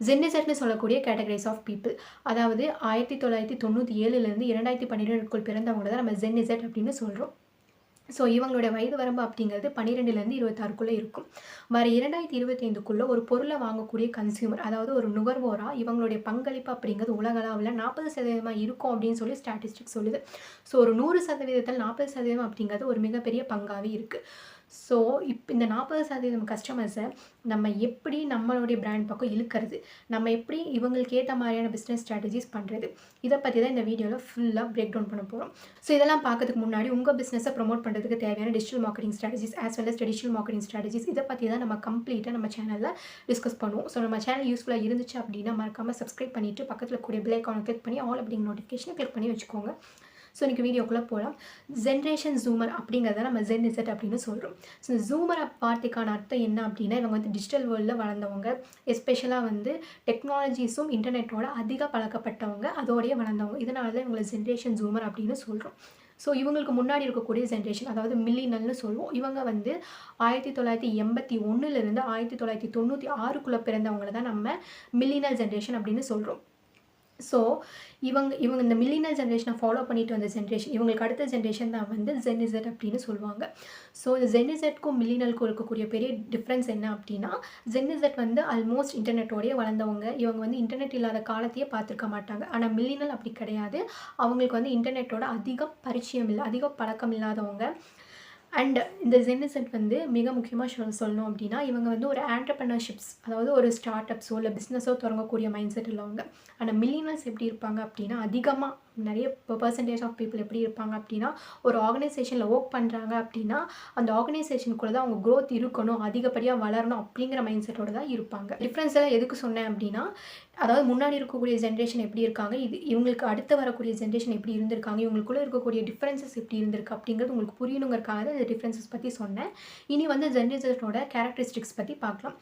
ஜென்னிசெட்னு சொல்லக்கூடிய categories of people. அதாவது 1997லேருந்து 2012க்குள் பிறந்தவங்கள தான் நம்ம ஜென்னிசெட் அப்படின்னு சொல்றோம். ஸோ இவங்களுடைய வயது வரம்பு அப்படிங்கிறது 12லேருந்து 26க்குள்ளே இருக்கும். வர 2025க்குள்ள ஒரு பொருளை வாங்கக்கூடிய கன்சியூமர், அதாவது ஒரு நுகர்வோரா இவங்களுடைய பங்களிப்பு அப்படிங்கிறது உலகளவில் 40% இருக்கும் அப்படின்னு சொல்லி ஸ்டாட்டிஸ்டிக்ஸ் சொல்லுது. ஸோ ஒரு 100%ல் 40% அப்படிங்கிறது ஒரு மிகப்பெரிய பங்காகவே இருக்குது. ஸோ இந்த 40% கஸ்டமர்ஸை நம்ம எப்படி நம்மளுடைய பிராண்ட் பக்கம் இழுக்கிறது, நம்ம எப்படி இவங்களுக்கு ஏற்ற மாதிரியான பிஸ்னஸ் ஸ்ட்ராட்டஜிஸ் பண்ணுறது, இதை பற்றி தான் இந்த வீடியோவில் ஃபுல்லாக பிரேக் டவுன் பண்ண போகிறோம். ஸோ இதெல்லாம் பார்க்கறதுக்கு முன்னாடி உங்கள் பிஸ்னஸை ப்ரொமோட் பண்ணுறதுக்கு தேவையான digital marketing strategies as well as traditional marketing strategies இதை பற்றி தான் நம்ம கம்ப்ளீட்டாக நம்ம சேனலில் டிஸ்கஸ் பண்ணுவோம். ஸோ நம்ம சேனல் யூஸ்ஃபுல்லாக இருந்துச்சு அப்படின்னா மறக்காமல் சப்ஸ்கிரைப் பண்ணிவிட்டு பக்கத்தில் கூடிய பெல் ஐக்கானை கிளிக் பண்ணி ஆல் அப்படிங்கிற நோட்டிஃபிகேஷனை கிளிக் பண்ணி வச்சுக்கோங்க. ஸோ இன்றைக்கி வீடியோக்குள்ளே போகலாம். ஜென்ரேஷன் ஜூமர் அப்படிங்கிறத நம்ம ஜென்னிசெட் அப்படின்னு சொல்கிறோம். ஸோ ஜூமர் வார்த்தைக்கான அர்த்தம் என்ன அப்படின்னா, இவங்க வந்து டிஜிட்டல் வேர்ல்டில் வளர்ந்தவங்க, எஸ்பெஷலாக வந்து டெக்னாலஜிஸும் இன்டர்நெட்டோட அதிக பழக்கப்பட்டவங்க, அதோடய வளர்ந்தவங்க. இதனால தான் இவங்களை ஜென்ரேஷன் ஜூமர் அப்படின்னு சொல்கிறோம். ஸோ இவங்களுக்கு முன்னாடி இருக்கக்கூடிய ஜென்ரேஷன், அதாவது மில்லினல்னு சொல்லுவோம். இவங்க வந்து 1981லேருந்து 1996க்குள்ளே பிறந்தவங்களை தான் நம்ம மில்லினல் ஜென்ரேஷன் அப்படின்னு சொல்கிறோம். ஸோ இவங்க இந்த மில்லினியல் ஜென்ரேஷனை ஃபாலோ பண்ணிட்டு வந்த ஜென்ரேஷன், இவங்களுக்கு அடுத்த ஜென்ரேஷன் தான் வந்து ஜென்னிசெட் அப்படின்னு சொல்லுவாங்க. ஸோ இந்த ஜென்னிசெட்க்கும் மில்லினியலுக்கும் இருக்கக்கூடிய பெரிய டிஃப்ரென்ஸ் என்ன அப்படின்னா, ஜென்னிசெட் வந்து ஆல்மோஸ்ட் இன்டர்நெட்டோடய வளர்ந்தவங்க. இவங்க வந்து இன்டர்நெட் இல்லாத காலத்தையே பார்த்துருக்க மாட்டாங்க. ஆனால் மில்லினியல் அப்படி கிடையாது. அவங்களுக்கு வந்து இன்டர்நெட்டோட அதிக பரிச்சயம் இல்லை, அதிக பழக்கம் இல்லாதவங்க. அண்ட் இந்த ஜென்னிசெட் வந்து மிக முக்கியமாக சொல்லணும் அப்படின்னா, இவங்க வந்து ஒரு ஆண்டர்ப்ரனர்ஷிப்ஸ், அதாவது ஒரு ஸ்டார்ட் அப்ஸோ இல்லை பிஸ்னஸோ தொடங்கக்கூடிய மைண்ட் செட் உள்ளவங்க. ஆனால் மில்லினியல்ஸ் எப்படி இருப்பாங்க அப்படின்னா, அதிகமாக நிறைய பர்சன்டேஜ் ஆஃப் பீப்புள் எப்படி இருப்பாங்க அப்படின்னா, ஒரு ஆர்கனைசேஷனில் ஒர்க் பண்ணுறாங்க அப்படின்னா அந்த ஆர்கனைசேஷனுக்குள்ளே தான் அவங்க க்ரோத் இருக்கணும், அதிகப்படியாக வளரணும் அப்படிங்கிற மைண்ட் செட்டோடு தான் இருப்பாங்க. டிஃப்ரென்ஸ் எல்லாம் எதுக்கு சொன்னேன் அப்படின்னா, அதாவது முன்னாடி இருக்கக்கூடிய ஜென்ரேஷன் எப்படி இருக்காங்க, இவங்களுக்கு அடுத்து வரக்கூடிய ஜென்ரேஷன் எப்படி இருந்திருக்காங்க, இவங்களுக்குள்ளே இருக்கக்கூடிய டிஃப்ரென்சஸ் எப்படி இருந்திருக்கு அப்படிங்கிறது உங்களுக்கு புரியணுங்கிறக்காக தான் இந்த டிஃப்ரென்சஸ் பற்றி சொன்னேன். இனி வந்து ஜென்னிசெட்டோட கேரக்டரிஸ்டிக்ஸ் பற்றி பார்க்கலாம்.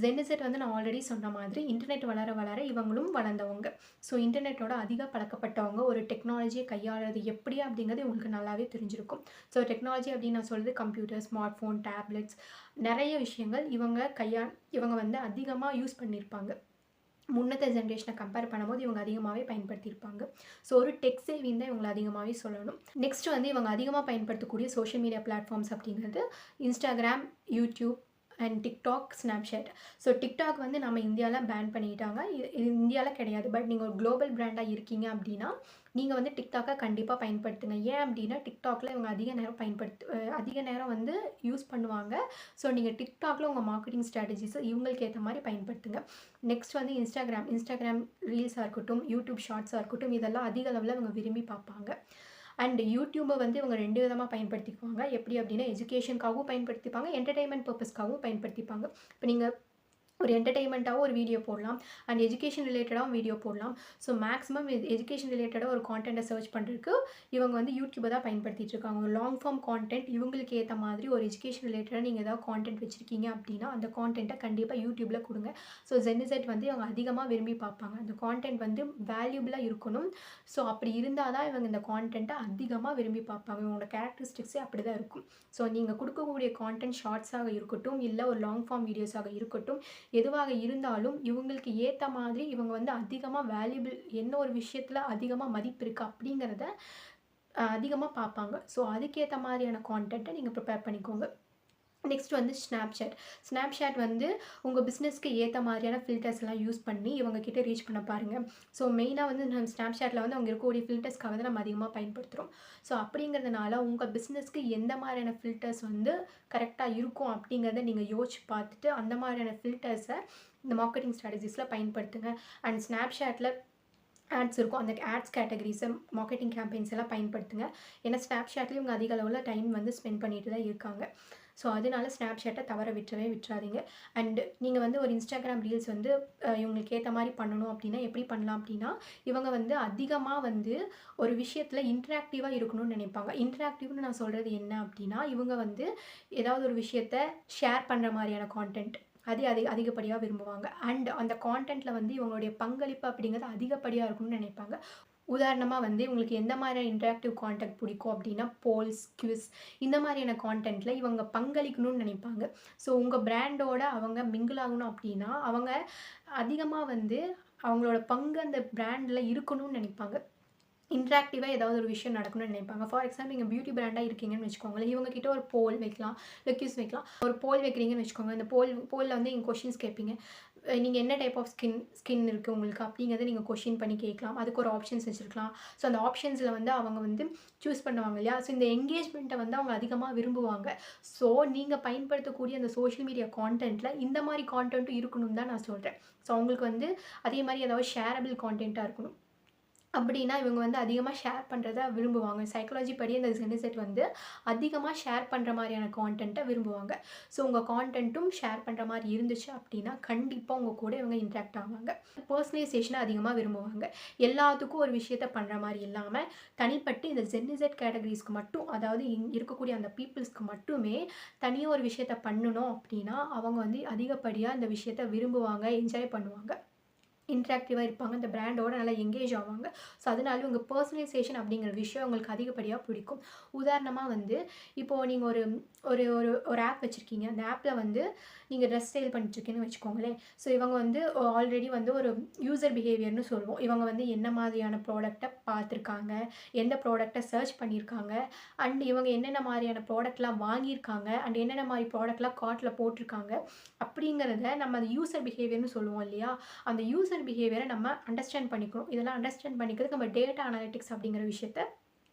ஜென்னிசெட் வந்து நான் ஆல்ரெடி சொன்ன மாதிரி இன்டர்நெட் வளர வளர இவங்களும் வளர்ந்தவங்க. ஸோ இன்டர்நெட்டோட அதிக பழக்கப்பட்டவங்க, ஒரு டெக்னாலஜியை கையாளுறது எப்படி அப்படிங்கிறது உங்களுக்கு நல்லாவே தெரிஞ்சிருக்கும். ஸோ டெக்னாலஜி அப்படின்னு நான் சொல்கிறது கம்ப்யூட்டர், ஸ்மார்ட் ஃபோன், டேப்லெட்ஸ், நிறைய விஷயங்கள் இவங்க வந்து அதிகமாக யூஸ் பண்ணியிருப்பாங்க. முன்னத்த ஜென்ரேஷனை கம்பேர் பண்ணும்போது இவங்க அதிகமாகவே பயன்படுத்தியிருப்பாங்க. ஸோ ஒரு டெக் சேவிங் தான் இவங்களை அதிகமாகவே சொல்லணும். நெக்ஸ்ட் வந்து இவங்க அதிகமாக பயன்படுத்தக்கூடிய சோஷியல் மீடியா பிளாட்ஃபார்ம்ஸ் அப்படிங்கிறது Instagram, YouTube and TikTok, Snapchat. So TikTok வந்து நம்ம இந்தியாவில் பேன் பண்ணிட்டாங்க. இது இந்தியாவில் கிடையாது. பட் நீங்கள் ஒரு குளோபல் பிராண்டாக இருக்கீங்க அப்படின்னா நீங்கள் வந்து டிக்டாக்கை கண்டிப்பாக பயன்படுத்துங்க. ஏன் அப்படின்னா டிக்டாக்ல இவங்க அதிக நேரம் வந்து யூஸ் பண்ணுவாங்க. ஸோ நீங்கள் டிக்டாக்ல உங்கள் மார்க்கெட்டிங் ஸ்ட்ராட்டஜிஸை இவங்களுக்கு ஏற்ற மாதிரி பயன்படுத்துங்க. நெக்ஸ்ட் வந்து இன்ஸ்டாகிராம் ரீல்ஸாக இருக்கட்டும், யூடியூப் ஷார்ட்ஸாக இருக்கட்டும், இதெல்லாம் அதிக அளவில் இவங்க விரும்பி பார்ப்பாங்க. அண்ட் யூடியூபை வந்து இவங்க 2 விதமாக பயன்படுத்திக்குவாங்க. எப்படி அப்படின்னா எஜுகேஷனுக்காகவும் பயன்படுத்திப்பாங்க, என்டர்டெயின்மெண்ட் பர்பஸ்க்காகவும் பயன்படுத்திப்பாங்க. இப்போ நீங்கள் ஒரு என்டர்டெயின்மெண்ட்டாகவும் ஒரு வீடியோ போடலாம், அண்ட் எஜுகேஷன் ரிலேட்டடாகவும் வீடியோ போடலாம். ஸோ மேக்ஸிமம் எஜுகேஷன் ரிலேட்டடாக ஒரு கான்டென்ட்டை சர்ச் பண்ணுறதுக்கு இவங்க வந்து யூடியூப்பை தான் பயன்படுத்திட்டு இருக்காங்க. ஒரு லாங் ஃபார்ம் கான்டென்ட் இவங்களுக்கு ஏற்ற மாதிரி ஒரு எஜுகேஷன் ரிலேட்டடாக நீங்கள் ஏதாவது கான்டென்ட் வச்சுருக்கீங்க அப்படின்னா அந்த கான்டென்ட்டை கண்டிப்பாக யூடியூப்பில் கொடுங்க. ஸோ ஜென்னிசெட் வந்து இவங்க அதிகமாக விரும்பி பார்ப்பாங்க. அந்த கான்டென்ட் வந்து வேல்யூபிளாக இருக்கணும். ஸோ அப்படி இருந்தால் தான் இவங்க இந்த கான்டென்ட்டை அதிகமாக விரும்பி பார்ப்பாங்க. இவங்களோட கேரக்டரிஸ்டிக்ஸே அப்படி தான் இருக்கும். ஸோ நீங்கள் கொடுக்கக்கூடிய கான்டென்ட் ஷார்ட்ஸாக இருக்கட்டும், இல்லை ஒரு லாங் ஃபார்ம் வீடியோஸாக இருக்கட்டும், எதுவாக இருந்தாலும் இவங்களுக்கு ஏற்ற மாதிரி இவங்க வந்து அதிகமாக வேல்யூபிள், என்ன ஒரு விஷயத்தில் அதிகமாக மதிப்பு இருக்குது அப்படிங்கிறத அதிகமாக பார்ப்பாங்க. ஸோ அதுக்கேற்ற மாதிரியான கான்டென்ட்டை நீங்கள் ப்ரிப்பேர் பண்ணிக்கோங்க. நெக்ஸ்ட் வந்து ஸ்னாப்சாட் வந்து உங்கள் பிஸ்னஸ்க்கு ஏற்ற மாதிரியான ஃபில்டர்ஸ் எல்லாம் யூஸ் பண்ணி இவங்ககிட்ட ரீச் பண்ண பாருங்கள். ஸோ மெயினாக வந்து நம்ம ஸ்னாப்சாட்டில் வந்து அவங்க இருக்கக்கூடிய ஃபில்டர்ஸ்க்காக தான் நம்ம அதிகமாக பயன்படுத்துகிறோம். ஸோ அப்படிங்கிறதுனால உங்கள் பிஸ்னஸ்க்கு எந்த மாதிரியான ஃபில்டர்ஸ் வந்து கரெக்டாக இருக்கும் அப்படிங்கிறத நீங்கள் யோசிச்சு பார்த்துட்டு அந்த மாதிரியான ஃபில்டர்ஸை இந்த மார்க்கெட்டிங் ஸ்ட்ராட்டஜிஸில் பயன்படுத்துங்க. அண்ட் ஸ்னாப்சாட்டில் ஆட்ஸ் இருக்கும். அந்த ஆட்ஸ் கேட்டகரிஸை மார்க்கெட்டிங் கேம்பெயின்ஸ் எல்லாம் பயன்படுத்துங்க. ஏன்னா ஸ்னாப்சாட்லேயும் இவங்க அதிக அளவில் டைம் வந்து ஸ்பெண்ட் பண்ணிட்டு தான் இருக்காங்க. ஸோ அதனால ஸ்னாப்சாட்டை தவற விட்டுறாதீங்க. அண்ட் நீங்கள் வந்து ஒரு இன்ஸ்டாகிராம் ரீல்ஸ் வந்து இவங்களுக்கு ஏற்ற மாதிரி பண்ணணும் அப்படின்னா எப்படி பண்ணலாம் அப்படின்னா, இவங்க வந்து அதிகமாக வந்து ஒரு விஷயத்தில் இன்ட்ராக்டிவாக இருக்கணும்னு நினைப்பாங்க. இன்ட்ராக்டிவ்னு நான் சொல்கிறது என்ன அப்படின்னா, இவங்க வந்து ஏதாவது ஒரு விஷயத்தை ஷேர் பண்ணுற மாதிரியான கான்டென்ட் அதிகப்படியாக விரும்புவாங்க. அண்ட் அந்த கான்டென்ட்டில் வந்து இவங்களுடைய பங்களிப்பு அப்படிங்கிறது அதிகப்படியாக இருக்கணும்னு நினைப்பாங்க. உதாரணமா வந்து உங்களுக்கு எந்த மாதிரியான இன்டராக்டிவ் கான்டென்ட் பிடிக்கும் அப்படின்னா, போல்ஸ், குவிஸ் இந்த மாதிரியான கான்டென்ட்ல இவங்க பங்களிக்கணும்னு நினைப்பாங்க. ஸோ உங்க பிராண்டோட அவங்க மிங்கிள் ஆகணும் அப்படின்னா, அவங்க அதிகமா வந்து அவங்களோட பங்கு அந்த பிராண்ட்ல இருக்கணும்னு நினைப்பாங்க. இன்ட்ராக்டிவா ஏதாவது ஒரு விஷயம் நடக்கணும்னு நினைப்பாங்க. ஃபார் எக்ஸாம்பிள் நீங்க பியூட்டி பிராண்டா இருக்கீங்கன்னு வச்சுக்கோங்களேன். இவங்க கிட்ட ஒரு போல் வைக்கலாம், இல்ல குவிஸ் வைக்கலாம். ஒரு போல் வைக்கிறீங்கன்னு வச்சுக்கோங்க. இந்த போல்ல வந்து நீங்க கொஸ்டின்ஸ் கேட்பீங்க. நீங்க என்ன டைப் ஆஃப் ஸ்கின் இருக்கு உங்களுக்கு அப்படிங்கிறத நீங்க கொஸ்டின் பண்ணி கேட்கலாம். அதுக்கு ஒரு ஆப்ஷன்ஸ் வச்சிருக்கலாம். ஸோ அந்த ஆப்ஷன்ஸ்ல வந்து அவங்க வந்து சூஸ் பண்ணுவாங்க இல்லையா? ஸோ இந்த என்கேஜ்மெண்ட்ட வந்து அவங்க அதிகமா விரும்புவாங்க. ஸோ நீங்க பயன்படுத்தக்கூடிய அந்த சோஷியல் மீடியா கான்டென்ட்ல இந்த மாரி கான்டென்ட்டும் இருக்கணும்னு தான் நான் சொல்றேன். ஸோ அவங்களுக்கு வந்து அதே மாரி ஏதாவது ஷேரபிள் கான்டென்ட்டா இருக்கணும். அப்படின்னா இவங்க வந்து அதிகமா ஷேர் பண்றத விரும்புவாங்க. சைக்காலஜி படி அந்த ஜெனசெட் வந்து அதிகமா ஷேர் பண்ற மாரியான கான்டென்ட்ட விரும்புவாங்க. ஸோ உங்க கான்டென்ட்டும் ஷேர் பண்ற மாரி இருந்துச்சு அப்படின்னா, கண்டிப்பா உங்க கூட இவங்க இன்டராக்ட் ஆவாங்க. பெர்சனலைசேஷன அதிகமா விரும்புவாங்க. எல்லாத்துக்கும் ஒரு விஷயத்த பண்ற மாரி இல்லாம, தனிப்பட்டு இந்த ஜென்இசெட் கேட்டகரீஸ்க்கு மட்டும், அதாவது இருக்கக்கூடிய அந்த பீப்பிள்ஸ்க்கு மட்டுமே தனியா ஒரு விஷயத்த பண்ணணும் அப்படின்னா, அவங்க வந்து அதிகப்படியா இந்த விஷயத்த விரும்புவாங்க, என்ஜாய் பண்ணுவாங்க. இன்ட்ராக்டிவா இருப்பாங்க. இந்த பிராண்டோட நல்லா எங்கேஜ் ஆவாங்க. ஸோ அதனால உங்க பெர்சனலைசேஷன் அப்படிங்கிற விஷயம் உங்களுக்கு அதிகப்படியா பிடிக்கும். உதாரணமா வந்து இப்போ நீங்க ஒரு ஒரு ஒரு ஒரு ஆப் வச்சிருக்கீங்க. அந்த ஆப்ல வந்து நீங்க ட்ரெஸ் சேல் பண்ணிட்டுருக்கீங்கன்னு வச்சுக்கோங்களேன். ஸோ இவங்க வந்து ஆல்ரெடி வந்து ஒரு யூசர் பிஹேவியர்ன்னு சொல்லுவோம். இவங்க வந்து என்ன மாதிரியான ப்ராடக்ட்ட பார்த்துருக்காங்க, எந்த ப்ராடக்ட்ட சர்ச் பண்ணியிருக்காங்க, அண்ட் இவங்க என்னென்ன மாதிரியான ப்ராடக்ட்லாம் வாங்கியிருக்காங்க, அண்ட் என்னென்ன மாரி ப்ராடக்ட்லாம் கார்ட்ல போட்டிருக்காங்க, அப்படிங்கிறத நம்ம அந்த யூசர் பிஹேவியர்ன்னு சொல்லுவோம் இல்லையா? அந்த யூசர் பிஹேவியரை நம்ம அண்டர்ஸ்டாண்ட் பண்ணிக்கணும். இதெல்லாம் அண்டர்ஸ்டாண்ட் பண்ணிக்கிறதுக்கு நம்ம டேட்டா அனலிட்டிக்ஸ் அப்படிங்கிற விஷயத்த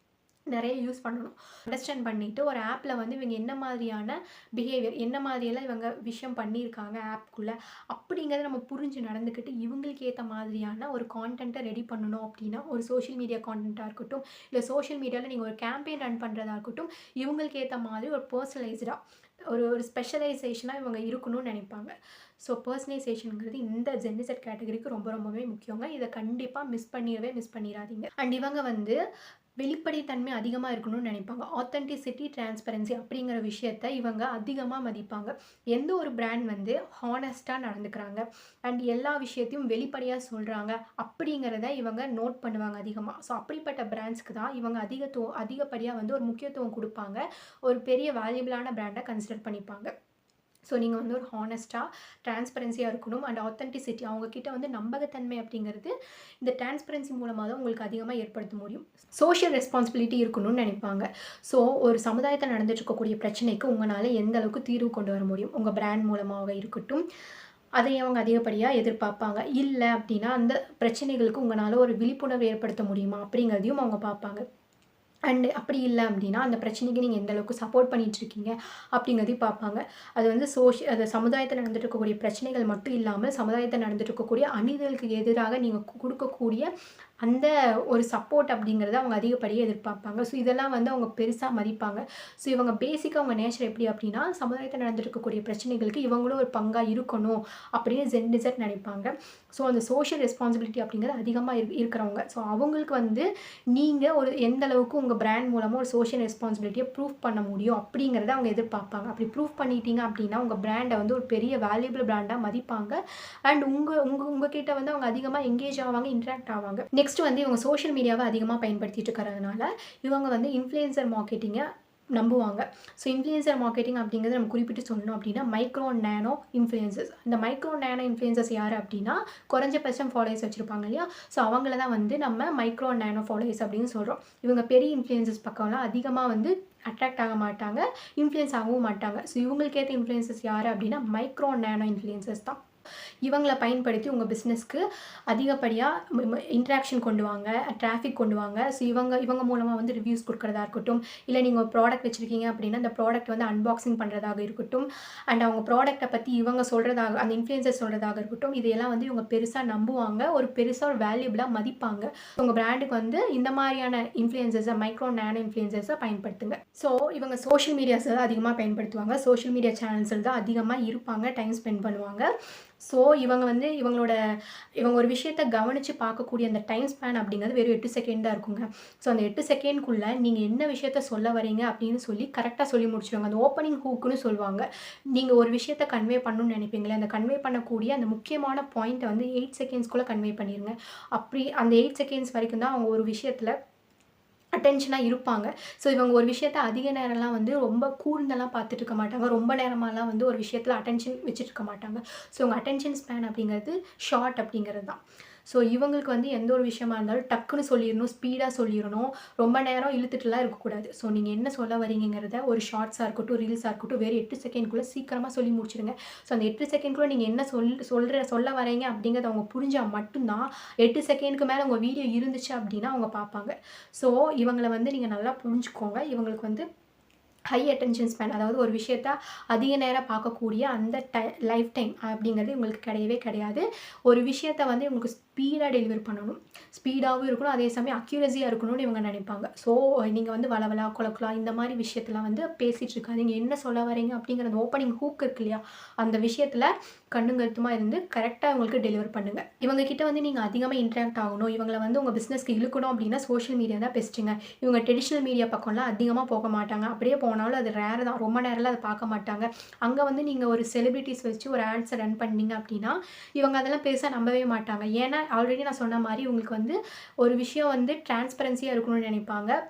நிறைய யூஸ் பண்ணணும். அண்டர்ஸ்டாண்ட் பண்ணிட்டு ஒரு ஆப்ல வந்து இவங்க என்ன மாதிரியான பிஹேவியர், என்ன மாதிரியெல்லாம் இவங்க விஷயம் பண்ணியிருக்காங்க ஆப்க்குள்ள, அப்படிங்கிறத நம்ம புரிஞ்சு நடந்துக்கிட்டு இவங்களுக்கு ஏத்த மாதிரியான ஒரு கான்டென்ட்ட ரெடி பண்ணணும் அப்படின்னா, ஒரு சோஷியல் மீடியா கான்டென்ட்டா இருக்கட்டும், இல்ல சோஷியல் மீடியால நீங்க ஒரு கேம்பெயின் ரன் பண்றதா இருக்கட்டும், இவங்களுக்கு ஏத்த மாதிரி ஒரு பெர்சனலைஸ்டா ஒரு ஒரு ஸ்பெஷலைசேஷனா இவங்க இருக்கணும்னு நினைப்பாங்க. ஸோ பெர்சனலைசேஷன்ங்கிறது இந்த ஜென்இசெட் கேட்டகரிக்கு ரொம்பவே முக்கியங்க. இத கண்டிப்பா மிஸ் பண்ணிறாதீங்க. அண்ட் இவங்க வந்து வெளிப்படைத்தன்மை அதிகமா இருக்கணும்னு நினைப்பாங்க. ஆத்தென்டிசிட்டி, டிரான்ஸ்பரன்சி அப்படிங்கிற விஷயத்த இவங்க அதிகமா மதிப்பாங்க. எந்த ஒரு பிராண்ட் வந்து ஹானஸ்ட்டா நடந்துக்கிறாங்க அண்ட் எல்லா விஷயத்தையும் வெளிப்படையா சொல்றாங்க அப்படிங்கிறத இவங்க நோட் பண்ணுவாங்க அதிகமா. ஸோ அப்படிப்பட்ட பிராண்ட்ஸ்க்கு தான் இவங்க அதிகப்படியா வந்து ஒரு முக்கியத்துவம் குடுப்பாங்க. ஒரு பெரிய வேல்யூபிளான பிராண்டா கன்சிடர் பண்ணிப்பாங்க. ஸோ நீங்க வந்து ஒரு ஹானஸ்ட்டா, டிரான்ஸ்பரன்சியா இருக்கணும் அண்ட் ஆத்தென்டிசிட்டி அவங்க கிட்ட வந்து நம்பகத்தன்மை அப்படிங்கிறது இந்த டிரான்ஸ்பரன்சி மூலமா தான் உங்களுக்கு அதிகமா ஏற்படுத்த முடியும். சோஷியல் ரெஸ்பான்சிபிலிட்டி இருக்கணும்னு நினைப்பாங்க. ஸோ ஒரு சமுதாயத்துல நடந்துட்டு இருக்கக்கூடிய பிரச்சனைக்கு உங்களால எந்த அளவுக்கு தீர்வு கொண்டு வர முடியும்? உங்க பிராண்ட் மூலமாக இருக்கட்டும், அதை அவங்க அதிகப்படியா எதிர்பார்ப்பாங்க. இல்ல அப்படின்னா அந்த பிரச்சனைகளுக்கு உங்களால ஒரு விழிப்புணர்வு ஏற்படுத்த முடியுமா? அப்படிங்கிறதையும் அவங்க பார்ப்பாங்க. அண்ட் அப்படி இல்ல அப்படின்னா, அந்த பிரச்சனைக்கு நீங்க எந்த அளவுக்கு சப்போர்ட் பண்ணிட்டுருக்கீங்க அப்படிங்கிறதையும் பார்ப்பாங்க. அது வந்து அது சமுதாயத்தில நடந்துட்டு இருக்கக்கூடிய பிரச்சனைகள் மட்டும் இல்லாம, சமுதாயத்தில நடந்துட்டு இருக்கக்கூடிய அநீதிகளுக்கு எதிராக நீங்க குடுக்கக்கூடிய அந்த ஒரு சப்போர்ட் அப்படிங்கிறத அவங்க அதிகப்படியா எதிர்பார்ப்பாங்க. ஸோ இதெல்லாம் வந்து அவங்க பெருசா மதிப்பாங்க. ஸோ இவங்க பேசிக்கா அவங்க நேச்சர் எப்படி அப்படின்னா, சமுதாயத்தில நடந்துட்டு இருக்கக்கூடிய பிரச்சனைகளுக்கு இவங்களும் ஒரு பங்கா இருக்கணும் அப்படின்னு ஜென்இசெட் நினைப்பாங்க. ஸோ அந்த சோஷியல் ரெஸ்பான்சிபிலிட்டி அப்படிங்கிறது அதிகமா இருக்கிறவங்க. ஸோ அவங்களுக்கு வந்து நீங்க ஒரு எந்த அளவுக்கு உங்க பிராண்ட் மூலமா ஒரு சோஷியல் ரெஸ்பான்சிபிலிட்டிய ப்ரூஃப் பண்ண முடியும் அப்படிங்கிறத அவங்க எதிர்பார்ப்பாங்க. அப்படி ப்ரூஃப் பண்ணிட்டீங்க அப்படின்னா, உங்க பிராண்ட வந்து ஒரு பெரிய வேல்யூபிள் பிராண்டா மதிப்பாங்க. அண்ட் உங்க உங்க உங்க கிட்ட வந்து அவங்க அதிகமா என்கேஜ் ஆவாங்க, இன்டராக்ட் ஆவாங்க. நெக்ஸ்ட் வந்து இவங்க சோஷியல் மீடியாவ அதிகமா பயன்படுத்திட்டு இருக்கிறதுனால, இவங்க வந்து இன்ஃப்ளூயன்சர் மார்க்கெட்டிங்க நம்புவாங்க. ஸோ இன்ஃப்ளூயன்சர் மார்க்கெட்டிங் அப்படிங்கிறத நம்ம குறிப்பிட்டு சொல்லணும் அப்படின்னா, மைக்ரோ நேனோ இன்ஃப்ளூயன்சர்ஸ். இந்த மைக்ரோ நேனோ இன்ஃப்ளூயன்சர்ஸ் யாரு அப்படின்னா, குறைஞ்சபட்சம் ஃபாலோவர்ஸ் வச்சிருப்பாங்க இல்லையா? ஸோ அவங்கள தான் வந்து நம்ம மைக்ரோ நேனோ ஃபாலோவர்ஸ் அப்படின்னு சொல்றோம். இவங்க பெரிய இன்ஃப்ளூயன்சர்ஸ் பக்கம்லாம் அதிகமா வந்து அட்ராக்ட் ஆக மாட்டாங்க, இன்ஃப்ளூயன்ஸ் ஆகவும் மாட்டாங்க. ஸோ இவங்களுக்கு ஏத்த இன்ஃப்ளூயன்சர்ஸ் யாரு அப்படின்னா, மைக்ரோ நேனோ இன்ஃப்ளூயன்சர்ஸ் தான். இவங்கள பயன்படுத்தி உங்க பிசினஸ்க்கு அதிகப்படியா இன்டராக்ஷன் கொண்டு வாங்க, டிராஃபிக் கொண்டு வாங்க. ஸோ இவங்க மூலமா வந்து ரிவ்யூஸ் குடுக்கிறதா இருக்கட்டும், இல்ல நீங்க ஒரு ப்ராடக்ட் வச்சிருக்கீங்க அப்படின்னா, அந்த ப்ராடக்ட் வந்து அன்பாக்சிங் பண்றதாக இருக்கட்டும், அண்ட் அவங்க ப்ராடக்ட்ட பத்தி இவங்க சொல்றதாக அந்த இன்ஃப்ளூயன்சர் சொல்றதாக இருக்கட்டும், இதையெல்லாம் வந்து இவங்க பெருசா நம்புவாங்க. ஒரு பெருசா ஒரு வேல்யூபிளா மதிப்பாங்க. உங்க பிராண்டுக்கு வந்து இந்த மாதிரியான இன்ஃப்ளூயன்சர்ஸ மைக்ரோ நேனோ இன்ஃப்ளூயன்சர்ஸ பயன்படுத்துங்க. ஸோ இவங்க சோஷியல் மீடியாஸ தான் அதிகமா பயன்படுத்துவாங்க. சோஷியல் மீடியா சேனல்ஸ்ல தான் அதிகமா இருப்பாங்க, டைம் ஸ்பெண்ட் பண்ணுவாங்க. ஸோ இவங்க ஒரு விஷயத்த கவனிச்சு பார்க்கக்கூடிய அந்த டைம் ஸ்பேன் அப்படிங்கிறது வெறும் 8 செகண்ட் தான் இருக்குங்க. ஸோ அந்த 8 செகண்ட்குள்ள நீங்க என்ன விஷயத்த சொல்ல வரீங்க அப்படின்னு சொல்லி கரெக்ட்டா சொல்லி முடிச்சுருவாங்க. அந்த ஓப்பனிங் ஹூக்குன்னு சொல்லுவாங்க. நீங்க ஒரு விஷயத்த கன்வே பண்ணணும்னு நினைப்பீங்களே, அந்த கன்வே பண்ணக்கூடிய அந்த முக்கியமான பாயிண்ட்ட வந்து 8 செகண்ட்ஸ்குள்ள கன்வே பண்ணிருங்க. அப்படி அந்த 8 செகண்ட்ஸ் வரைக்கும் தான் அவங்க ஒரு விஷயத்துல அட்டென்ஷனா இருப்பாங்க. ஸோ இவங்க ஒரு விஷயத்த அதிக நேரம்லாம் வந்து ரொம்ப கூர்ந்தெல்லாம் பார்த்துட்டு இருக்க மாட்டாங்க. ரொம்ப நேரமாலாம் வந்து ஒரு விஷயத்துல அட்டென்ஷன் வச்சுட்டு இருக்க மாட்டாங்க. ஸோ உங்க அட்டென்ஷன் ஸ்பேன் அப்படிங்கிறது ஷார்ட் அப்படிங்கிறது தான். ஸோ இவங்களுக்கு வந்து எந்த ஒரு விஷயமா இருந்தாலும் டக்குன்னு சொல்லிரணும், ஸ்பீடா சொல்லிரணும். ரொம்ப நேரம் இழுத்துட்டுலாம் இருக்கக்கூடாது. ஸோ நீங்க என்ன சொல்ல வரீங்கங்கிறத ஒரு ஷார்ட்ஸா இருக்கட்டும், ரீல்ஸா இருக்கட்டும் வெறும் 8 செகண்ட்குள்ள சீக்கிரமா சொல்லி முடிச்சுடுங்க. ஸோ அந்த 8 செகண்ட்குள்ள நீங்க என்ன சொல்ல வரீங்க அப்படிங்கிறத அவங்க புரிஞ்சா மட்டும் தான் 8 செகண்ட்க்கு மேல உங்க வீடியோ இருந்துச்சு அப்படின்னா அவங்க பார்ப்பாங்க. ஸோ இவங்கள வந்து நீங்க நல்லா புரிஞ்சுக்கோங்க. இவங்களுக்கு வந்து ஹை அட்டென்ஷன் ஸ்பேன் அதாவது ஒரு விஷயத்த அதிக நேரம் பார்க்கக்கூடிய அந்த லைஃப் டைம் அப்படிங்கிறது இவங்களுக்கு கிடையவே கிடையாது. ஒரு விஷயத்த வந்து இவங்களுக்கு ஸ்பீடா டெலிவர் பண்ணணும். ஸ்பீடாவும் இருக்கணும். அதே சமயம் அக்யூரஸியா இருக்கணும்னு இவங்க நினைப்பாங்க. ஸோ நீங்க வந்து வளவளா, கொழகொழா இந்த மாரி விஷயத்தலாம் வந்து பேசிட்டு இருக்காதீங்க. என்ன சொல்ல வரீங்க அப்படிங்கிற அந்த ஓப்பனிங் ஹூக் இருக்கு இல்லையா? அந்த விஷயத்துல கண்ணும் கருத்துமா இருந்து கரெக்ட்டா இவங்களுக்கு டெலிவர் பண்ணுங்க. இவங்க கிட்ட வந்து நீங்க அதிகமா இன்டராக்ட் ஆகணும். இவங்கள வந்து உங்க பிசினஸ்க்கு இழுக்கணும் அப்படின்னா சோஷியல் மீடியா தான் பெஸ்ட்டுங்க. இவங்க ட்ரெடிஷனல் மீடியா பக்கம்லாம் அதிகமா போக மாட்டாங்க. அப்படியே போனாலும் அது ரேர் தான். ரொம்ப நேரம்லாம் அத பார்க்க மாட்டாங்க. அங்க வந்து நீங்க ஒரு செலிபிரிட்டீஸ் வச்சு ஒரு ஆட்ஸ ரன் பண்ணீங்க அப்படின்னா, இவங்க அதெல்லாம் பெருசா நம்பவே மாட்டாங்க. ஏன்னா ஆல்ரெடி நான் சொன்ன மாரி இவங்களுக்கு வந்து ஒரு விஷயம் வந்து டிரான்ஸ்பரன்சியா இருக்கணும்னு நினைப்பாங்க.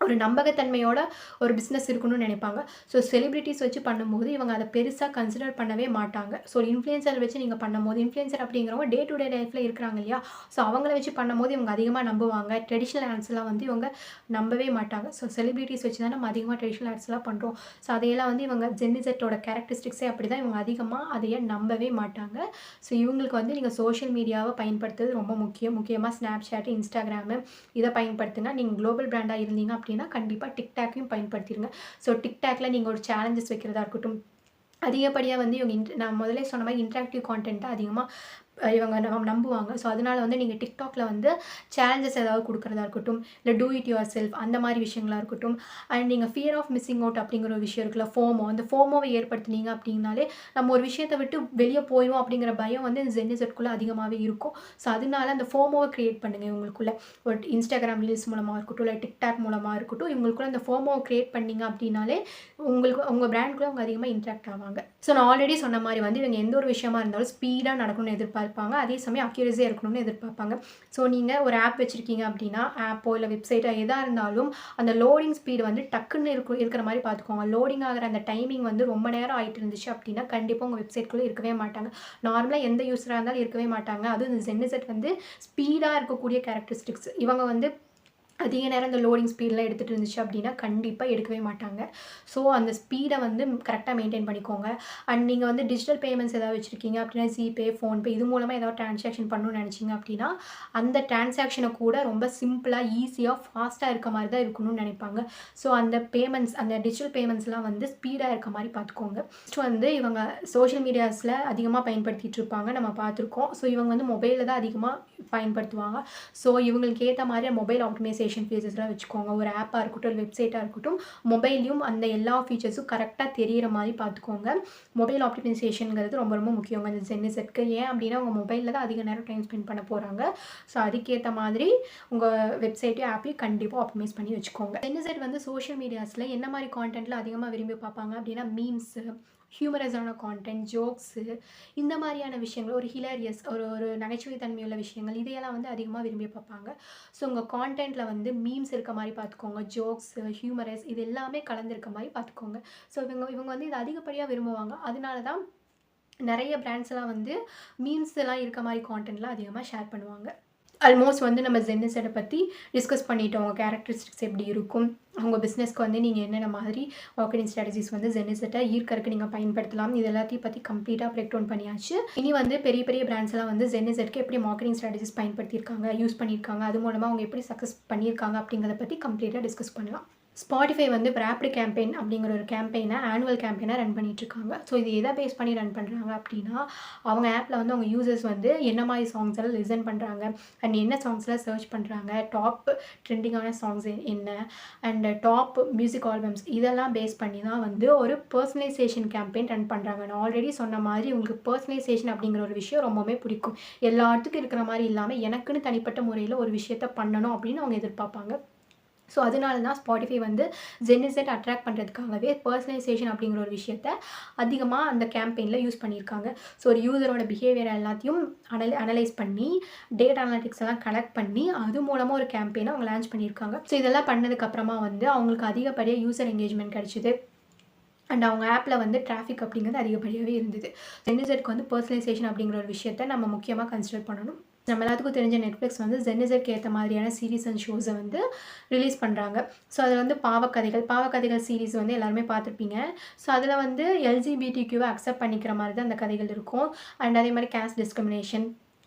ஒரு நம்பகத்தன்மையோட ஒரு பிசினஸ் இருக்கணும்னு நினைப்பாங்க. ஸோ செலிபிரிட்டீஸ் வச்சு பண்ணும்போது இவங்க அத பெருசா கன்சிடர் பண்ணவே மாட்டாங்க. ஸோ இன்ஃப்ளூயன்சர் வச்சு நீங்க பண்ணும்போது இன்ஃப்ளூயன்சர் அப்படிங்கிறவங்க டே டு டே லைஃப்ல இருக்கிறாங்க இல்லையா? ஸோ அவங்கள வச்சு பண்ணும்போது இவங்க அதிகமா நம்புவாங்க. ட்ரெடிஷனல் ஆட்ஸ்லாம் வந்து இவங்க நம்பவே மாட்டாங்க. ஸோ செலிபிரிட்டீஸ் வச்சு தான் நம்ம அதிகமா ட்ரெடிஷனல் ஆட்ஸ்லாம் பண்றோம். ஸோ அதையெல்லாம் வந்து இவங்க ஜென்னிசெட்டோட கேரக்டரிஸ்டிக்ஸே அப்படிதான். இவங்க அதிகமா அதைய நம்பவே மாட்டாங்க. ஸோ இவங்களுக்கு வந்து நீங்க சோஷியல் மீடியாவ பயன்படுத்துறது ரொம்ப முக்கியம். முக்கியமா Snapchat, Instagram இத பயன்படுத்துங்க. நீங்க குளோபல் பிராண்டா இருந்தீங்க அப்படின்னா கண்டிப்பா TikTokயும் பயன்படுத்திருங்க. ஸோ TikTokல நீங்க ஒரு சேலஞ்சஸ் வைக்கிறதா இருக்கட்டும், அதிகப்படியா வந்து இவங்க நான் முதலே சொன்ன மாரி இன்டராக்டிவ் கான்டென்ட்ட அதிகமா இவங்க நம்புவாங்க. ஸோ அதனால வந்து நீங்க TikTokல வந்து சேலஞ்சஸ் ஏதாவது குடுக்குறதா இருக்கட்டும், இல்ல டூ இட் யுவர் செல்ஃப் அந்த மாரி விஷயங்களா இருக்கட்டும், அண்ட் நீங்க ஃபியர் ஆஃப் மிஸ்ஸிங் அவுட் அப்படிங்கிற ஒரு விஷயம் இருக்குல்ல, ஃபோமோ. அந்த ஃபோமோவ ஏற்படுத்துனீங்க அப்படின்னாலே, நம்ம ஒரு விஷயத்த விட்டு வெளிய போயிருவோம் அப்படிங்கிற பயம் வந்து இந்த ஜென்னிசெட்குள்ள அதிகமாவே இருக்கும். ஸோ அதனால அந்த ஃபோமோவ கிரியேட் பண்ணுங்க இவங்களுக்குள்ள. ஒரு Instagram ரீல்ஸ் மூலமா இருக்கட்டும், இல்ல TikTok மூலமா இருக்கட்டும், இவங்களுக்குள்ள அந்த ஃபோமோவ கிரியேட் பண்ணீங்க அப்படின்னாலே, உங்களுக்கு உங்க பிராண்ட்குள்ள அவங்க அதிகமா இன்டராக்ட் ஆவாங்க. ஸோ நான் ஆல்ரெடி சொன்ன மாரி வந்து இவங்க எந்த ஒரு விஷயமா இருந்தாலும் ஸ்பீடா நடக்கணும்னு எதிர்பார்ப்பாங்க. அதே சமயம் அக்யூரஸியா இருக்கணும்னு எதிர்பார்ப்பாங்க. ஸோ நீங்க ஒரு ஆப் வச்சிருக்கீங்க அப்படின்னா, ஆப்போ இல்ல வெப்சைட்டோ எதா இருந்தாலும் அந்த லோடிங் ஸ்பீடு வந்து டக்குன்னு இருக்கிற மாரி பார்த்துக்கோங்க. லோடிங் ஆகுற அந்த டைமிங் வந்து ரொம்ப நேரம் ஆயிட்டு இருந்துச்சு அப்படின்னா, கண்டிப்பா உங்க வெப்சைட்குள்ள இருக்கவே மாட்டாங்க. நார்மலா எந்த யூசரா இருந்தாலும் இருக்கவே மாட்டாங்க. அதுவும் இந்த ஜென்னிசெட் வந்து ஸ்பீடா இருக்கக்கூடிய கேரக்டரிஸ்டிக்ஸ். இவங்க வந்து அதிக நேரம் இந்த லோடிங் ஸ்பீட்லாம் எடுத்துட்டு இருந்துச்சு அப்படின்னா, கண்டிப்பா எடுக்கவே மாட்டாங்க. ஸோ அந்த ஸ்பீட வந்து கரெக்ட்டா மெயின்டெயின் பண்ணிக்கோங்க. அண்ட் நீங்க வந்து டிஜிட்டல் பேமெண்ட்ஸ் ஏதாவது வச்சிருக்கீங்க அப்படின்னா, ஜிபே, ஃபோன்பே இது மூலமா ஏதாவது டிரான்சாக்ஷன் பண்ணணும்னு நெனச்சீங்க அப்படின்னா, அந்த டிரான்சாக்ஷன கூட ரொம்ப சிம்பிளா, ஈஸியா, ஃபாஸ்ட்டா இருக்க மாரி தான் இருக்கணும்னு நெனைப்பாங்க. ஸோ அந்த பேமெண்ட்ஸ் அந்த டிஜிட்டல் பேமெண்ட்ஸ்லாம் வந்து ஸ்பீடா இருக்க மாரி பார்த்துக்கோங்க. நெக்ஸ்ட் வந்து இவங்க சோஷியல் மீடியாஸ்ல அதிகமா பயன்படுத்திட்டு இருப்பாங்க. நம்ம பார்த்துருக்கோம். ஸோ இவங்க வந்து மொபைல்ல தான் அதிகமா பயன்படுத்துவாங்க. ஸோ இவங்களுக்கு ஏத்த மாரி மொபைல் ஆப்டிமைசேஷன் ஃபீச்சர்ஸ்லாம் வச்சுக்கோங்க. ஒரு ஆப்பா இருக்கட்டும், ஒரு வெப்சைட்டா இருக்கட்டும், மொபைல்லயும் அந்த எல்லா ஃபீச்சர்ஸும் கரெக்ட்டா தெரியிற மாரி பார்த்துக்கோங்க. மொபைல் ஆப்டிமைசேஷன்ங்கிறது ரொம்ப ரொம்ப முக்கியங்க இந்த ஜென்னிசெட்க்கு. ஏன் அப்படின்னா, அவங்க மொபைல்ல தான் அதிக நேரம் டைம் ஸ்பெண்ட் பண்ண போறாங்க. ஸோ அதுக்கேத்த மாதிரி உங்க வெப்சைட்டையும், ஆப்பையும் கண்டிப்பா ஆப்டிமைஸ் பண்ணி வச்சுக்கோங்க. ஜென்னிசெட் வந்து சோஷியல் மீடியாஸ்ல என்ன மாரி கான்டென்ட்லாம் அதிகமா விரும்பி பார்ப்பாங்க அப்படின்னா, மீம்ஸு, ஹியூமரஸான கான்டென்ட், ஜோக்ஸு இந்த மாரியான விஷயங்கள் ஒரு ஹிலேரியஸ் ஒரு ஒரு நகைச்சுவை தன்மையுள்ள விஷயங்கள் இதையெல்லாம் வந்து அதிகமா விரும்பி பார்ப்பாங்க. ஸோ உங்க கான்டென்ட்ல வந்து மீம்ஸ் இருக்க மாரி பார்த்துக்கோங்க. ஜோக்ஸ், ஹியூமரஸ் இது எல்லாமே கலந்திருக்க மாரி பார்த்துக்கோங்க. ஸோ இவங்க இவங்க வந்து இத அதிகப்படியா விரும்புவாங்க. அதனால தான் நெறைய பிராண்ட்ஸ்லாம் வந்து மீம்ஸ் எல்லாம் இருக்க மாரி கான்டென்ட்லாம் அதிகமா ஷேர் பண்ணுவாங்க. ஆல்மோஸ்ட் வந்து நம்ம ஜென்னிசெட்ட பத்தி டிஸ்கஸ் பண்ணிட்டோம். உங்க கேரக்டரிஸ்டிக்ஸ் எப்படி இருக்கும்? உங்க பிசினஸ்க்கு வந்து நீங்க என்னென்ன மாதிரி மார்க்கெட்டிங் ஸ்ட்ராட்டஜிஸ் வந்து ஜென்னிசெட்ட ஈர்க்கறக்கு நீங்க பயன்படுத்தலாம். இது எல்லாத்தையும் பத்தி கம்ப்ளீட்டா பிரேக் டவுன் பண்ணியாச்சு. இனி வந்து பெரிய பெரிய பிராண்ட்ஸ் எல்லாம் வந்து ஜென்னிசெட்க்கு எப்படி மார்க்கெட்டிங் ஸ்ட்ராட்டஜிஸ் பயன்படுத்தியிருக்காங்க, யூஸ் பண்ணியிருக்காங்க. அது மூலமா அவங்க எப்படி சக்சஸ் பண்ணியிருக்காங்க அப்படிங்கிறத பத்தி கம்ப்ளீட்டா டிஸ்கஸ் பண்ணலாம். ஸ்பாட்டிஃபை வந்து ரேப்பிட் கேம்பெயின் அப்படிங்கிற ஒரு கேம்பெயினை ஆனுவல் கேம்பெயினாக ரன் பண்ணிகிட்ருக்காங்க. ஸோ இது எதை பேஸ் பண்ணி ரன் பண்ணுறாங்க அப்படின்னா, அவங்க ஆப்பில் வந்து அவங்க யூசர்ஸ் வந்து என்ன மாதிரி சாங்ஸ் எல்லாம் லிசன் பண்ணுறாங்க அண்ட் என்ன சாங்ஸ்லாம் சர்ச் பண்ணுறாங்க, டாப் ட்ரெண்டிங்கான சாங்ஸ் என்ன அண்ட் டாப் மியூசிக் ஆல்பம்ஸ் இதெல்லாம் பேஸ் பண்ணி தான் வந்து ஒரு பர்சனலைசேஷன் கேம்பெயின் ரன் பண்ணுறாங்க. நான் ஆல்ரெடி சொன்ன மாதிரி உங்களுக்கு பர்சனலைசேஷன் அப்படிங்கிற ஒரு விஷயம் ரொம்பவே பிடிக்கும். எல்லாத்துக்கும் இருக்கிற மாதிரி இல்லாமல் எனக்குன்னு தனிப்பட்ட முறையில் ஒரு விஷயத்த பண்ணணும் அப்படின்னு அவங்க எதிர்பார்ப்பாங்க. ஸோ அதனால தான் ஸ்பாட்டிஃபை வந்து ஜென்இசட் அட்ராக்ட் பண்ணுறதுக்காகவே பர்சனலைசேஷன் அப்படிங்கிற ஒரு விஷயத்த அதிகமாக அந்த கேம்பெயினில் யூஸ் பண்ணியிருக்காங்க. ஸோ ஒரு யூசரோட பிஹேவியர் எல்லாத்தையும் அனலைஸ் பண்ணி டேட்டா அனலிட்டிக்ஸ் எல்லாம் கலெக்ட் பண்ணி அது மூலமாக ஒரு கேம்பெயினை அவங்க லான்ச் பண்ணியிருக்காங்க. ஸோ இதெல்லாம் பண்ணதுக்கப்புறமா வந்து அவங்களுக்கு அதிகப்படியாக யூசர் என்கேஜ்மெண்ட் கிடச்சிது அண்ட் அவங்க ஆப்பில் வந்து டிராஃபிக் அப்படிங்கிறது அதிகப்படியாகவே இருந்தது. ஜென்இசட்க்கு வந்து பர்சனலைசேஷன் அப்படிங்கிற ஒரு விஷயத்த நம்ம முக்கியமாக கன்சிடர் பண்ணணும். நம்ம எல்லாத்துக்கும் தெரிஞ்ச நெட்ஃப்ளிக்ஸ் வந்து ஜென்இசட்க்கு ஏற்ற மாதிரியான சீரீஸ் அண்ட் ஷோஸை வந்து ரிலீஸ் பண்ணுறாங்க. ஸோ அதில் வந்து பாவக்கதைகள் சீரீஸ் வந்து எல்லாருமே பார்த்துருப்பீங்க. ஸோ அதில் வந்து எல்ஜிபிடிக்யூவை அக்செப்ட் பண்ணிக்கிற மாதிரி தான் அந்த கதைகள் இருக்கும். அண்ட் அதே மாதிரி கேஸ்ட் டிஸ்கிரிமினேஷன்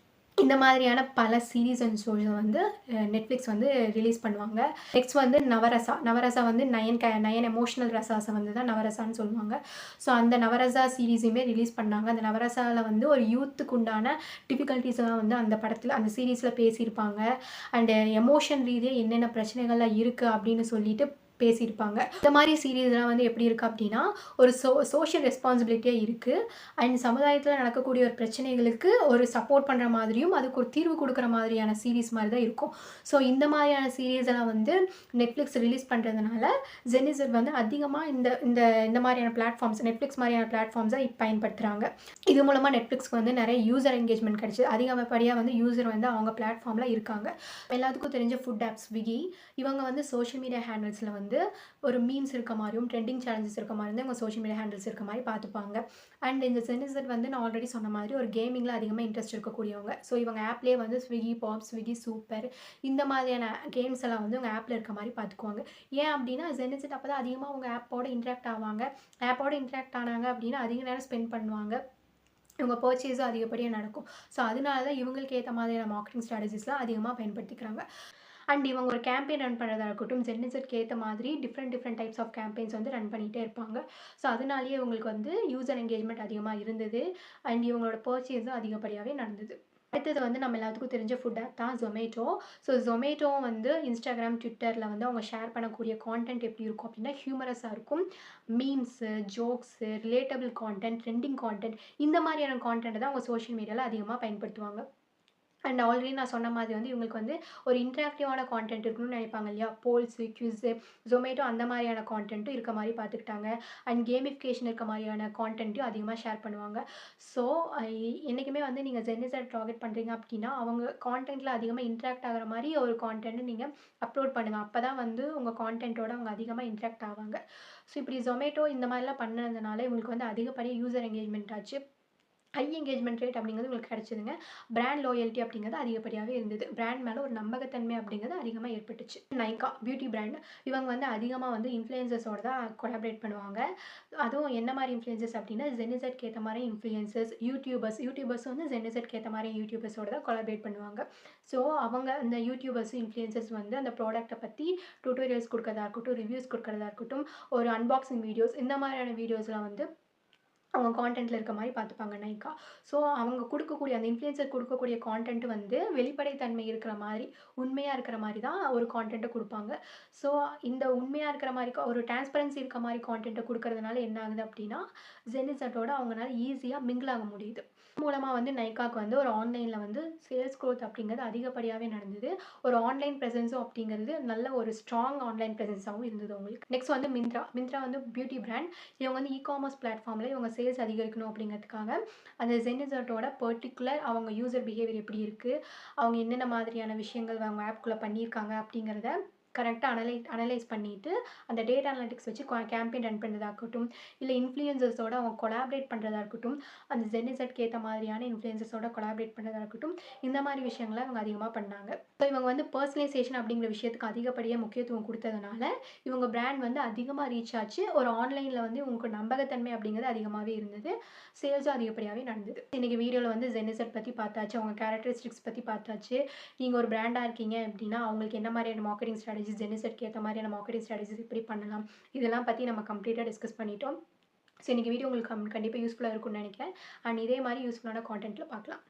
இந்த மாதிரியான பல சீரீஸ் அண்ட் ஷோஸை வந்து நெட்ஃப்ளிக்ஸ் வந்து ரிலீஸ் பண்ணுவாங்க. நெக்ஸ்ட் வந்து நவரசா வந்து நயன் எமோஷனல் ரசாஸை வந்து தான் நவரசான்னு சொல்லுவாங்க. ஸோ அந்த நவரசா சீரீஸுமே ரிலீஸ் பண்ணாங்க. அந்த நவரசாவில் வந்து ஒரு யூத்துக்கு உண்டான டிஃபிகல்ட்டிஸ்லாம் வந்து அந்த சீரீஸில் பேசியிருப்பாங்க. அண்டு எமோஷன் ரீதியாக என்னென்ன பிரச்சனைகள்லாம் இருக்குது அப்படின்னு சொல்லிட்டு பேசியிருப்பாங்க. இந்த மாதிரி சீரீஸ்லாம் வந்து எப்படி இருக்குது அப்படின்னா ஒரு சோஷியல் ரெஸ்பான்சிபிலிட்டியாக இருக்குது அண்ட் சமுதாயத்தில் நடக்கக்கூடிய ஒரு பிரச்சனைகளுக்கு ஒரு சப்போர்ட் பண்ணுற மாதிரியும் அதுக்கு ஒரு தீர்வு கொடுக்குற மாதிரியான சீரீஸ் மாதிரி தான் இருக்கும். ஸோ இந்த மாதிரியான சீரீஸ் எல்லாம் வந்து நெட்ஃப்ளிக்ஸ் ரிலீஸ் பண்ணுறதுனால ஜென்இசட் வந்து அதிகமாக இந்த இந்த இந்த மாதிரியான பிளாட்ஃபார்ம்ஸ் நெட்ஃப்ளிக்ஸ் மாதிரியான பிளாட்ஃபார்ம்ஸை பயன்படுத்துகிறாங்க. இது மூலமாக நெட்ஃப்ளிக்ஸ்க்கு வந்து நிறைய யூசர் என்கேஜ்மெண்ட் கிடச்சிது. அதிகப்படியாக வந்து யூசர் வந்து அவங்க பிளாட்ஃபார்மில் இருக்காங்க. எல்லாத்துக்கும் தெரிஞ்ச ஃபுட் ஆப் ஸ்விக்கி இவங்க வந்து சோஷியல் மீடியா ஹேண்டில்ஸில் வந்து ஒரு மீம்ஸ் இருக்க மாதிரியும் ட்ரெண்டிங் சேலஞ்சஸ் இருக்க மாதிரி வந்து இவங்க சோஷியல் மீடியா ஹேண்டில்ஸ் இருக்க மாதிரி பார்த்துப்பாங்க. அண்ட் இந்த ஜென்இசட் வந்து நான் ஆல்ரெடி சொன்ன மாதிரி ஒரு கேமிங்கில் அதிகமாக இன்ட்ரெஸ்ட் இருக்கக்கூடியவங்க. ஸோ இவங்க ஆப்லேயே வந்து ஸ்விக்கி பாப், ஸ்விக்கி சூப்பர் இந்த மாதிரியான கேம்ஸ் எல்லாம் வந்து இவங்க ஆப்பில் இருக்க மாதிரி பார்த்துக்குவாங்க. ஏன் அப்படின்னா ஜென்இசட் அப்போ தான் அதிகமாக அவங்க ஆப்போட இன்ட்ராக்ட் ஆவாங்க. ஆப்போட இன்ட்ராக்ட் ஆனாங்க அப்படின்னா அதிக நேரம் ஸ்பெண்ட் பண்ணுவாங்க. இவங்க பர்ச்சேஸும் அதிகப்படியாக நடக்கும். ஸோ அதனால தான் இவங்களுக்கு ஏற்ற மாதிரியான மார்க்கெட்டிங் ஸ்ட்ராட்டஜிஸ்லாம் அதிகமாக பயன்படுத்திக்கிறாங்க. அண்ட் இவங்க ஒரு கேம்பெயின் ரன் பண்ணுறதா இருக்கட்டும் ஜென்இசட்க்கு ஏற்ற மாதிரி டிஃப்ரெண்ட் டைப்ஸ் ஆஃப் கேம்பெயின்ஸ் வந்து ரன் பண்ணிகிட்டே இருப்பாங்க. ஸோ அதனாலேயே இவங்களுக்கு வந்து யூசர் என்கேஜ்மெண்ட் அதிகமாக இருந்தது அண்ட் இவங்களோட பர்ச்சேஸும் அதிகப்படியாகவே நடந்தது. அடுத்தது வந்து நம்ம எல்லாத்துக்கும் தெரிஞ்ச ஃபுட் ஆப் தான் ஜொமேட்டோ. ஸோ ஜொமேட்டோ வந்து இன்ஸ்டாகிராம், ட்விட்டரில் வந்து அவங்க ஷேர் பண்ணக்கூடிய கான்டென்ட் எப்படி இருக்கும் அப்படின்னா ஹியூமரஸாக இருக்கும். Memes, jokes, relatable content, trending content இந்த மாதிரியான கான்டென்ட்டை தான் அவங்க சோஷியல் மீடியாவில் அதிகமாக பயன்படுத்துவாங்க. அண்ட் ஆல்ரெடி நான் சொன்ன மாதிரி வந்து இவங்களுக்கு வந்து ஒரு இன்ட்ராக்டிவான கான்டென்ட் இருக்கணும்னு நினைப்பாங்க இல்லையா? போல்ஸு, குவிஸு, ஜொமேட்டோ அந்த மாதிரியான கான்டென்ட்டும் இருக்க மாதிரி பார்த்துக்கிட்டாங்க. அண்ட் கேமிஃபிகேஷன் இருக்க மாதிரியான கான்டென்ட்டையும் அதிகமாக ஷேர் பண்ணுவாங்க. ஸோ என்றைக்குமே வந்து நீங்கள் ஜென்இசட் டார்கெட் பண்ணுறீங்க அப்படின்னா அவங்க கான்டென்ட்டில் அதிகமாக இன்ட்ராக்ட் ஆகிற மாதிரி ஒரு கான்டென்ட் நீங்கள் அப்லோட் பண்ணுங்கள். அப்போ தான் வந்து உங்கள் கான்டென்ட்டோட அவங்க அதிகமாக இன்ட்ராக்ட் ஆவாங்க. ஸோ இப்படி ஜொமேட்டோ இந்த மாதிரிலாம் பண்ணதுனால இவங்களுக்கு வந்து அதிகப்படியாக யூசர் என்கேஜ்மெண்ட் ஆச்சு. ஹை என்கேஜ்மெண்ட் ரேட் அப்படிங்கிறது உங்களுக்கு கிடச்சிதுங்க. பிராண்ட் லாயல்ட்டி அப்படிங்கிறது அதிகப்படியாகவே இருந்தது. பிராண்ட் மேலே ஒரு நம்பகத்தன்மை அப்படிங்கிறது அதிகமாக ஏற்பட்டுச்சு. நைகா பியூட்டி பிராண்ட் இவங்க வந்து அதிகமாக வந்து இன்ஃப்ளூயன்சர்ஸோட தான் கொலாபரேட் பண்ணுவாங்க. அதுவும் என்ன மாதிரி இன்ஃப்ளூயன்சர்ஸ் அப்படின்னா ஜென்இசட்க்கு ஏற்ற மாதிரி இன்ஃப்ளூயன்சர்ஸ், யூடியூபர்ஸ் வந்து ஜென்இசட்க்கு ஏற்ற மாதிரி யூடியூபர்ஸோட தான் கொலாபரேட் பண்ணுவாங்க. ஸோ அவங்க அந்த யூடியூபர்ஸ், இன்ஃப்ளூயன்சர்ஸ் வந்து அந்த ப்ராடக்ட்டை பற்றி டியூட்டோரியல்ஸ் கொடுக்கறதா இருக்கட்டும், ரிவ்யூஸ் கொடுக்கறதா இருக்கட்டும், ஒரு அன்பாக்சிங் வீடியோஸ் இந்த மாதிரியான வீடியோஸ்லாம் வந்து அவங்க கான்டென்ட்டில் இருக்க மாதிரி பார்த்துப்பாங்க நைகா. ஸோ அவங்க கொடுக்கக்கூடிய அந்த இன்ஃப்ளூயன்சர் கொடுக்கக்கூடிய கான்டென்ட் வந்து வெளிப்படைத்தன்மை இருக்கிற மாதிரி, உண்மையாக இருக்கிற மாதிரி தான் ஒரு கான்டென்ட்டை கொடுப்பாங்க. ஸோ இந்த உண்மையாக இருக்கிற மாதிரி ஒரு டிரான்ஸ்பரன்சி இருக்க மாதிரி கான்டென்ட்டை கொடுக்கறதுனால என்ன ஆகுது அப்படின்னா ஜென்இசட்டோட அவங்களால ஈஸியாக மிங்கிள் ஆக முடியுது. மூலமாக வந்து நைகாக்கு வந்து ஒரு ஆன்லைனில் வந்து சேல்ஸ் க்ரோத் அப்படிங்கிறது அதிகப்படியாகவே நடந்தது. ஒரு ஆன்லைன் ப்ரெசன்ஸும் அப்படிங்கிறது நல்ல ஒரு ஸ்ட்ராங் ஆன்லைன் ப்ரெசன்ஸாகவும் இருந்தது அவங்களுக்கு. நெக்ஸ்ட் வந்து மிந்த்ரா வந்து பியூட்டி பிராண்ட். இவங்க வந்து இகாமர்ஸ் பிளாட்ஃபார்மில் இவங்க சேல்ஸ் அதிகரிக்கணும் அப்படிங்கிறதுக்காக அந்த ஜென்இசட்டோட பர்டிகுலர் அவங்க யூசர் பிஹேவியர் எப்படி இருக்குது, அவங்க என்னென்ன மாதிரியான விஷயங்கள் அவங்க ஆப்குள்ளே பண்ணியிருக்காங்க அப்படிங்கிறத கரெக்டாக அனலைஸ் பண்ணிவிட்டு அந்த டேட்டா அனலிட்டிக்ஸ் வச்சு கேம்பெயின் ரன் பண்ணுறதா இருக்கட்டும், இல்லை இன்ஃப்ளூயன்சர்ஸோட அவங்க கொலாபரேட் பண்ணுறதா இருக்கட்டும், அந்த ஜென்இசட்க்கு ஏற்ற மாதிரியான இன்ஃப்ளூயன்சர்ஸோட கொலாபரேட் பண்ணுறதா இருக்கட்டும், இந்த மாதிரி விஷயங்களை அவங்க அதிகமாக பண்ணாங்க. ஸோ இவங்க வந்து பர்சனலைசேஷன் அப்படிங்கிற விஷயத்துக்கு அதிகப்படியாக முக்கியத்துவம் கொடுத்ததுனால இவங்க பிராண்ட் வந்து அதிகமாக ரீச் ஆச்சு. ஒரு ஆன்லைனில் வந்து உங்களுக்கு நம்பகத்தன்மை அப்படிங்கிறது அதிகமாகவே இருந்தது. சேல்ஸும் அதிகப்படியாகவே நடந்தது. இன்றைக்கி வீடியோவில் வந்து ஜென்இசட் பற்றி பார்த்தாச்சு, அவங்க கேரக்டரிஸ்டிக்ஸ் பற்றி பார்த்தாச்சு. நீங்கள் ஒரு பிராண்டாக இருக்கீங்க அப்படின்னா அவங்களுக்கு என்ன மாதிரியான மார்க்கெட்டிங் ஸ்ட்ராட்டஜி ஸ்ட்ராட்டஜிஸ் ஜெனிசெட்க்கு ஏற்ற மாதிரியான மார்க்கெட்டிங் ஸ்ட்ராட்டஜிஸ் எப்படி பண்ணலாம், இதெல்லாம் பற்றி நம்ம கம்ப்ளீட்டாக டிஸ்கஸ் பண்ணிட்டோம். ஸோ இன்றைக்கி வீடியோ உங்களுக்கு கண்டிப்பாக யூஸ்ஃபுல்லாக இருக்கும்னு நினைக்கிறேன். அண்ட் இதே மாதிரி யூஸ்ஃபுல்லான கான்டென்ட்டில் பார்க்கலாம்.